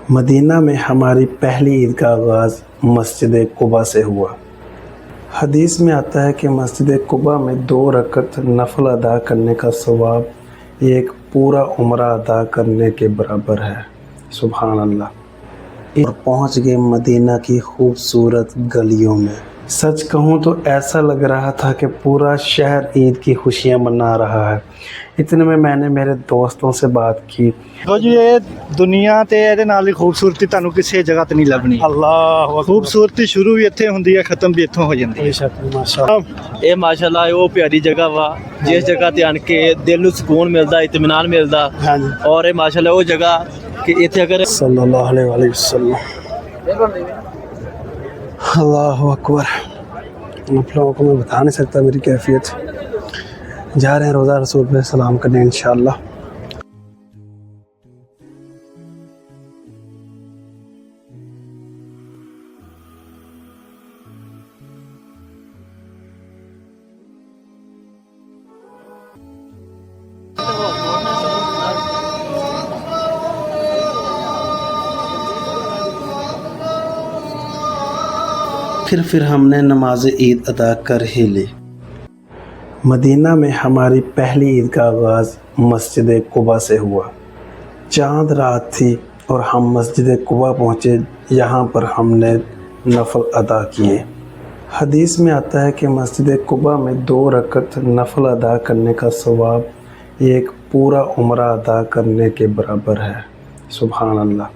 مدینہ میں ہماری پہلی عید کا آغاز مسجد قباء سے ہوا۔ حدیث میں آتا ہے کہ مسجد قباء میں 2 رکعت نفل ادا کرنے کا ثواب ایک پورا عمرہ ادا کرنے کے برابر ہے۔ سبحان اللہ۔ اور پہنچ گئے مدینہ کی خوبصورت گلیوں میں۔ سچ کہوں تو ایسا لگ رہا تھا کہ پورا شہر عید کی خوشیاں منا رہا ہے۔ اتنے میں نے میرے دوستوں سے بات کی۔ جی یہ دنیا تے ਇਹਦੇ ਨਾਲ ਹੀ ਖੂਬਸੂਰਤੀ ਤੁਹਾਨੂੰ ਕਿਸੇ ਜਗ੍ਹਾ ਤੇ ਨਹੀਂ ਲੱਭਣੀ। اللہ ਖੂਬਸੂਰਤੀ ਸ਼ੁਰੂ ਵੀ ਇੱਥੇ ਹੁੰਦੀ ਹੈ, ਖਤਮ ਵੀ ਇੱਥੋਂ ਹੋ ਜਾਂਦੀ ਹੈ। ماشاءاللہ۔ ਇਹ ਮਾਸ਼ਾਅੱਲਾ ਉਹ ਪਿਆਰੀ ਜਗ੍ਹਾ ਵਾ ਜਿਸ ਜਗ੍ਹਾ ਤੇ ਆਣ ਕੇ ਦਿਲ ਨੂੰ ਸਕੂਨ ਮਿਲਦਾ, ਇਤਮਾਨਾਨ ਮਿਲਦਾ। ہاں جی، ਔਰ ਇਹ ਮਾਸ਼ਾਅੱਲਾ ਉਹ ਜਗ੍ਹਾ کہ ਇੱਥੇ اگر صلی اللہ علیہ وآلہ وسلم۔ اللہ اکبر۔ آپ لوگوں کو میں بتا نہیں سکتا میری کیفیت۔ جا رہے ہیں روزہ رسول پہ سلام کرنے انشاءاللہ۔ پھر ہم نے نماز عید ادا کر ہی لی۔ مدینہ میں ہماری پہلی عید کا آغاز مسجد قباء سے ہوا۔ چاند رات تھی اور ہم مسجد قباء پہنچے۔ یہاں پر ہم نے نفل ادا کیے۔ حدیث میں آتا ہے کہ مسجد قباء میں 2 رکعت نفل ادا کرنے کا ثواب ایک پورا عمرہ ادا کرنے کے برابر ہے۔ سبحان اللہ۔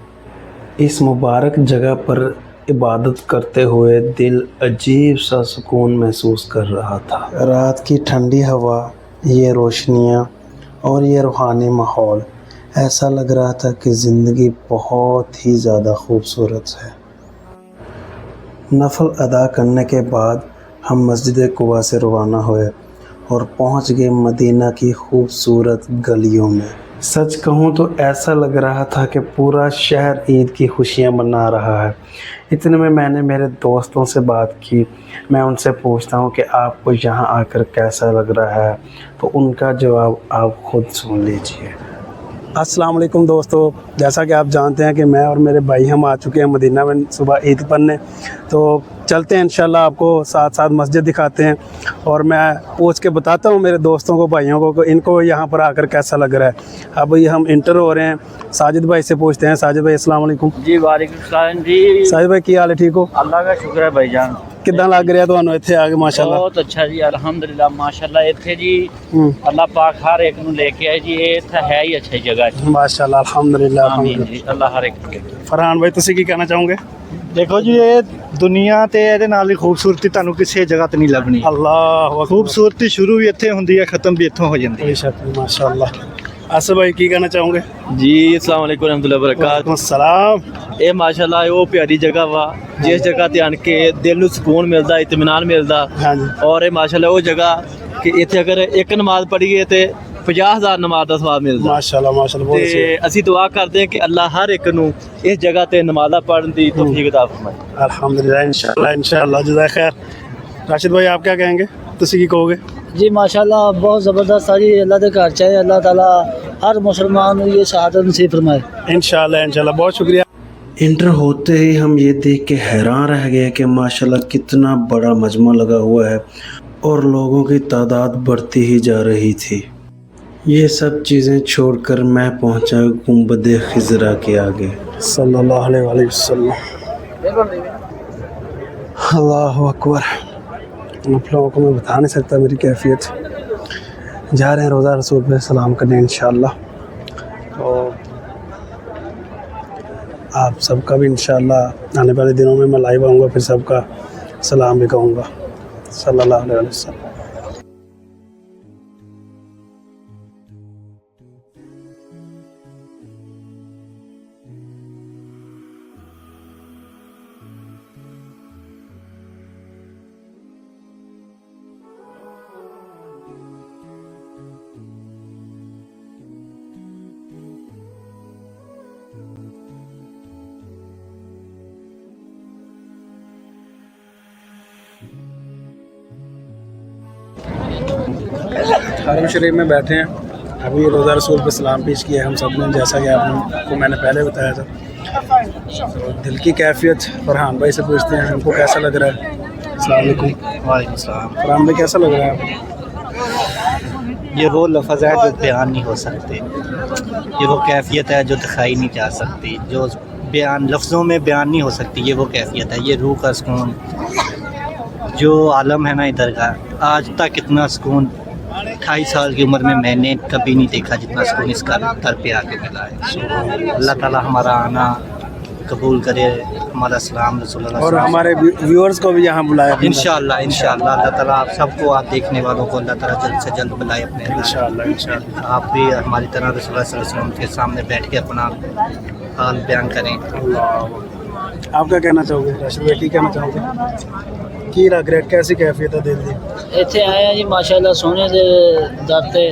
اس مبارک جگہ پر عبادت کرتے ہوئے دل عجیب سا سکون محسوس کر رہا تھا۔ رات کی ٹھنڈی ہوا، یہ روشنیاں اور یہ روحانی ماحول، ایسا لگ رہا تھا کہ زندگی بہت ہی زیادہ خوبصورت ہے۔ نفل ادا کرنے کے بعد ہم مسجد قباء سے روانہ ہوئے اور پہنچ گئے مدینہ کی خوبصورت گلیوں میں۔ سچ کہوں تو ایسا لگ رہا تھا کہ پورا شہر عید کی خوشیاں منا رہا ہے۔ اتنے میں نے میرے دوستوں سے بات کی۔ میں ان سے پوچھتا ہوں کہ آپ کو یہاں آ کر کیسا لگ رہا ہے، تو ان کا جواب آپ خود سن لیجئے۔ السلام علیکم دوستو، جیسا کہ آپ جانتے ہیں کہ میں اور میرے بھائی ہم آ چکے ہیں مدینہ میں صبح عید پڑھنے، تو چلتے ہیں انشاءاللہ، آپ کو ساتھ ساتھ مسجد دکھاتے ہیں اور میں پوچھ کے بتاتا ہوں میرے دوستوں کو، بھائیوں کو، کہ ان کو یہاں پر آ کر کیسا لگ رہا ہے۔ اب یہ ہم انٹر ہو رہے ہیں، ساجد بھائی سے پوچھتے ہیں۔ ساجد بھائی السلام علیکم۔ جی وعلیکم السلام جی۔ ساجد بھائی کی حال ہے، ٹھیک ہو؟ اللہ کا شکر ہے بھائی جان۔ کداں لگ رہا تمہیں اتنے آ کے ماشاءاللہ؟ بہت اچھا جی، الحمدللہ ماشاءاللہ۔ اتنے جی اللہ پاک ہر ایک نو لے کے آئے جی، یہ اتنا ہے ہی اچھی جگہ جی۔ ماشاءاللہ، الحمدللہ۔ آمین جی، اللہ ہر ایک کے۔ فرحان بھائی تسی کی کہنا چاہوں گے؟ ਦੇਖੋ ਜੀ ਇਹ ਦੁਨੀਆ ਤੇ ਇਹਦੇ ਨਾਲ ਹੀ ਖੂਬਸੂਰਤੀ ਤੁਹਾਨੂੰ ਕਿਸੇ ਜਗ੍ਹਾ ਤੇ ਨਹੀਂ ਲੱਭਣੀ। اللہ ਖੂਬਸੂਰਤੀ ਸ਼ੁਰੂ ਵੀ ਇੱਥੇ ਹੁੰਦੀ ਹੈ, ਖਤਮ ਵੀ ਇੱਥੋਂ ਹੋ ਜਾਂਦੀ ਹੈ। بے شک، ماشاءاللہ۔ آصف بھائی کی کہنا چاہوں گے؟ جی السلام علیکم ورحمۃ اللہ وبرکاتہ۔ السلام۔ ਇਹ ਮਾਸ਼ਾਅੱਲਾ ਉਹ ਪਿਆਰੀ ਜਗ੍ਹਾ ਵਾ ਜਿਸ ਜਗ੍ਹਾ ਤੇ ਆਣ ਕੇ ਦਿਲ ਨੂੰ ਸਕੂਨ ਮਿਲਦਾ, ਇਤਮਾਨਾਨ ਮਿਲਦਾ। ہاں جی، ਔਰ ਇਹ ਮਾਸ਼ਾਅੱਲਾ ਉਹ ਜਗ੍ਹਾ ਕਿ ਇੱਥੇ ਅਗਰ ਇੱਕ ਨਮਾਜ਼ ਪੜ੍ਹੀਏ ਤੇ 50,000 ਨਮਾਜ਼ ਦਾ ਸਵਾਬ ਮਿਲਦਾ। ماشاءاللہ ماشاءاللہ، بہت اچھی۔ ਤੇ ਅਸੀਂ ਦੁਆ ਕਰਦੇ ਹਾਂ ਕਿ ਅੱਲਾ ਹਰ ਇੱਕ ਨੂੰ ਇਸ ਜਗ੍ਹਾ ਤੇ ਨਮਾਜ਼ਾਂ پڑھن ਦੀ توفیق عطا فرمائے۔ الحمدللہ، انشاءاللہ انشاءاللہ، جزائے خیر۔ راشد بھائی آپ کیا کہیں گے، تسی کی کہو گے؟ جی ماشاءاللہ بہت زبردست ہے جی۔ اللہ کے گھر چاہے اللہ تعالیٰ ہر مسلمان کو یہ شہادت نصیب فرمائے۔ انشاءاللہ انشاءاللہ، بہت شکریہ۔ انٹر ہوتے ہی ہم یہ دیکھ کے حیران رہ گئے کہ ماشاءاللہ کتنا بڑا مجمع لگا ہوا ہے اور لوگوں کی تعداد بڑھتی ہی جا رہی تھی۔ یہ سب چیزیں چھوڑ کر میں پہنچا گنبد خضرا کے آگے۔ صلی اللہ علیہ وآلہ وسلم۔ اللہ اکبر۔ آپ لوگوں کو میں بتا نہیں سکتا میری کیفیت۔ جا رہے ہیں روزہ رسول پہ سلام کرنے انشاءاللہ، تو آپ سب کا بھی انشاءاللہ آنے والے دنوں میں میں لائیو آؤں گا، پھر سب کا سلام بھی کہوں گا۔ صلی اللہ علیہ وسلم۔ حرم شریف میں بیٹھے ہیں ابھی روزہ رسول پہ سلام پیش کیا ہم سب نے، جیسا کہ آپ کو میں نے پہلے بتایا تھا. تو دل کی کیفیت فرحان بھائی سے پوچھتے ہیں ان کو کیسا لگ رہا ہے. السلام علیکم. وعلیکم السلام. فرحان بھائی کیسا لگ رہا ہے آپ کو؟ یہ وہ لفظ ہے جو بیان نہیں ہو سکتے، یہ وہ کیفیت ہے جو دکھائی نہیں جا سکتی، جو بیان لفظوں میں بیان نہیں ہو سکتی. یہ وہ کیفیت ہے، یہ روح کا سکون جو عالم ہے نا ادھر کا. آج تک اتنا سکون 28 سال کی عمر میں نے کبھی نہیں دیکھا جتنا سکون اس کا در پہ آ کے ملا ہے. اللہ تعالیٰ ہمارا آنا قبول کرے، ہمارا سلام رسول اللہ اور صلی اللہ ہمارے ویورز کو بھی یہاں بلایا انشاءاللہ اللہ تعالیٰ آپ سب کو، آپ دیکھنے والوں کو اللہ تعالیٰ جلد سے جلد بلائے اپنے. انشاءاللہ. آپ بھی ہماری طرح رسول اللہ صلی اللہ علیہ وسلم کے سامنے بیٹھ کے اپنا حال بیان کریں. آپ کیا کہنا چاہو گے راشد بھائی، کی کہنا چاہو گے؟ کی لگ رہا ہے، کیسی کیفیت ہے دل دی؟ ਇੱਥੇ ਆਏ ਆ ਜੀ ਮਾਸ਼ਾਅੱਲਾ ਸੋਹਣੇ ਦੇ ਦਰ ਤੇ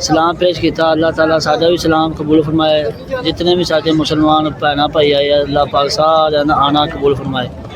ਸਲਾਮ ਪੇਸ਼ ਕੀਤਾ, ਅੱਲਾਹ ਤਾਲਾ ਸਾਡਾ ਵੀ ਸਲਾਮ ਕਬੂਲ ਫਰਮਾਏ. ਜਿਤਨੇ ਵੀ ਸਾਡੇ ਮੁਸਲਮਾਨ ਭੈਣਾਂ ਭਾਈ ਆਏ ਆ, ਅੱਲਾਹ ਪਾਕ ਸਾਰਿਆਂ ਦਾ ਆਣਾ ਕਬੂਲ ਫਰਮਾਏ.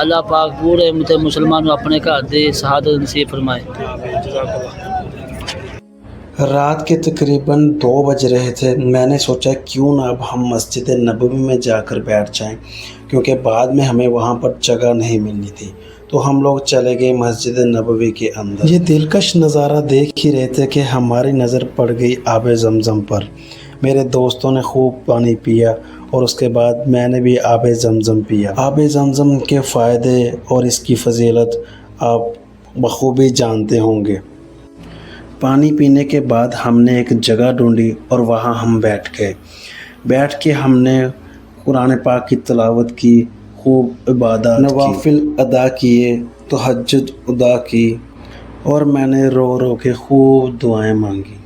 ਅੱਲਾਹ ਪਾਕ ਪੂਰੇ ਮੁਸਲਮਾਨ ਨੂੰ ਆਪਣੇ ਘਰ ਦੀ ਸ਼ਹਾਦਤ ਨਸੀਬ ਫਰਮਾਏ. آمین. جزاک اللہ. رات کے تقریباً 2 بج رہے تھے. میں نے سوچا کیوں نہ اب ہم مسجد نبوی میں جا کر بیٹھ جائیں، کیونکہ بعد میں ہمیں وہاں پر جگہ نہیں ملنی تھی. تو ہم لوگ چلے گئے مسجد نبوی کے اندر. یہ دلکش نظارہ دیکھ ہی رہے تھے کہ ہماری نظر پڑ گئی آب زمزم پر. میرے دوستوں نے خوب پانی پیا اور اس کے بعد میں نے بھی آب زمزم پیا. آب زمزم کے فائدے اور اس کی فضیلت آپ بخوبی جانتے ہوں گے. پانی پینے کے بعد ہم نے ایک جگہ ڈھونڈی اور وہاں ہم بیٹھ گئے. بیٹھ کے ہم نے قرآن پاک کی تلاوت کی، خوب عبادات، نوافل ادا کیے، تہجد ادا کی، اور میں نے رو رو کے خوب دعائیں مانگی.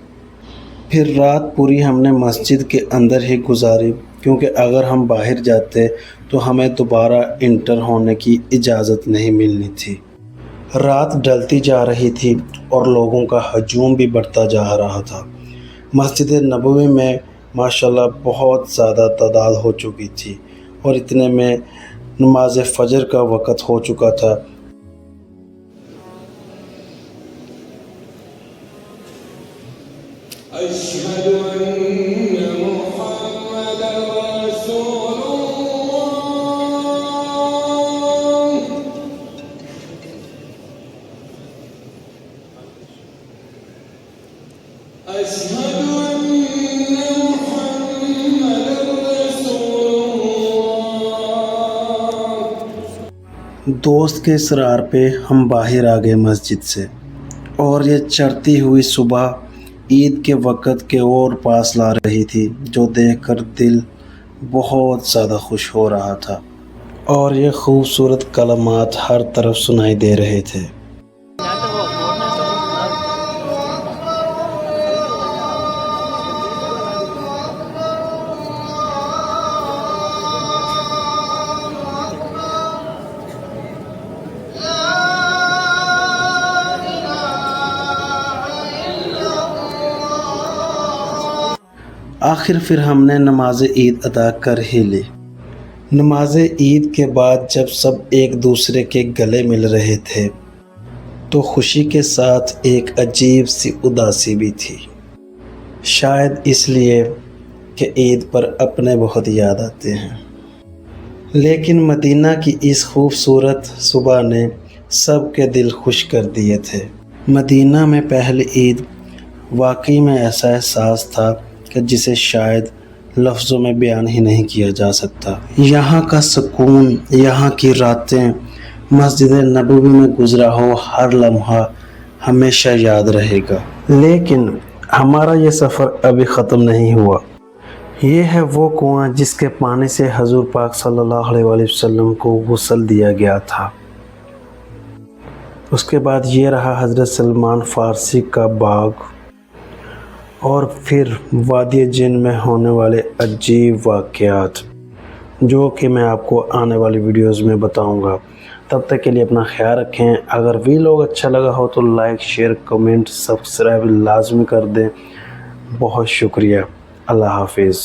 پھر رات پوری ہم نے مسجد کے اندر ہی گزاری، کیونکہ اگر ہم باہر جاتے تو ہمیں دوبارہ انٹر ہونے کی اجازت نہیں ملنی تھی. رات ڈلتی جا رہی تھی اور لوگوں کا ہجوم بھی بڑھتا جا رہا تھا. مسجد نبوی میں ماشاءاللہ بہت زیادہ تعداد ہو چکی تھی، اور اتنے میں نماز فجر کا وقت ہو چکا تھا. دوست کے اصرار پہ ہم باہر آ گئے مسجد سے، اور یہ چڑھتی ہوئی صبح عید کے وقت کے اور پاس لا رہی تھی، جو دیکھ کر دل بہت زیادہ خوش ہو رہا تھا. اور یہ خوبصورت کلمات ہر طرف سنائی دے رہے تھے. آخر پھر ہم نے نماز عید ادا کر ہی لی. نماز عید کے بعد جب سب ایک دوسرے کے گلے مل رہے تھے تو خوشی کے ساتھ ایک عجیب سی اداسی بھی تھی. شاید اس لیے کہ عید پر اپنے بہت یاد آتے ہیں. لیکن مدینہ کی اس خوبصورت صبح نے سب کے دل خوش کر دیے تھے. مدینہ میں پہلی عید واقعی میں ایسا احساس تھا کہ جسے شاید لفظوں میں بیان ہی نہیں کیا جا سکتا. یہاں کا سکون، یہاں کی راتیں، مسجد نبوی میں گزرا ہو ہر لمحہ ہمیشہ یاد رہے گا. لیکن ہمارا یہ سفر ابھی ختم نہیں ہوا. یہ ہے وہ کنواں جس کے پانی سے حضور پاک صلی اللہ علیہ وآلہ وسلم کو غسل دیا گیا تھا. اس کے بعد یہ رہا حضرت سلمان فارسی کا باغ، اور پھر وادی جن میں ہونے والے عجیب واقعات، جو کہ میں آپ کو آنے والی ویڈیوز میں بتاؤں گا. تب تک کے لیے اپنا خیال رکھیں. اگر ویلوگ اچھا لگا ہو تو لائک، شیئر، کمنٹ، سبسکرائب لازمی کر دیں. بہت شکریہ. اللہ حافظ.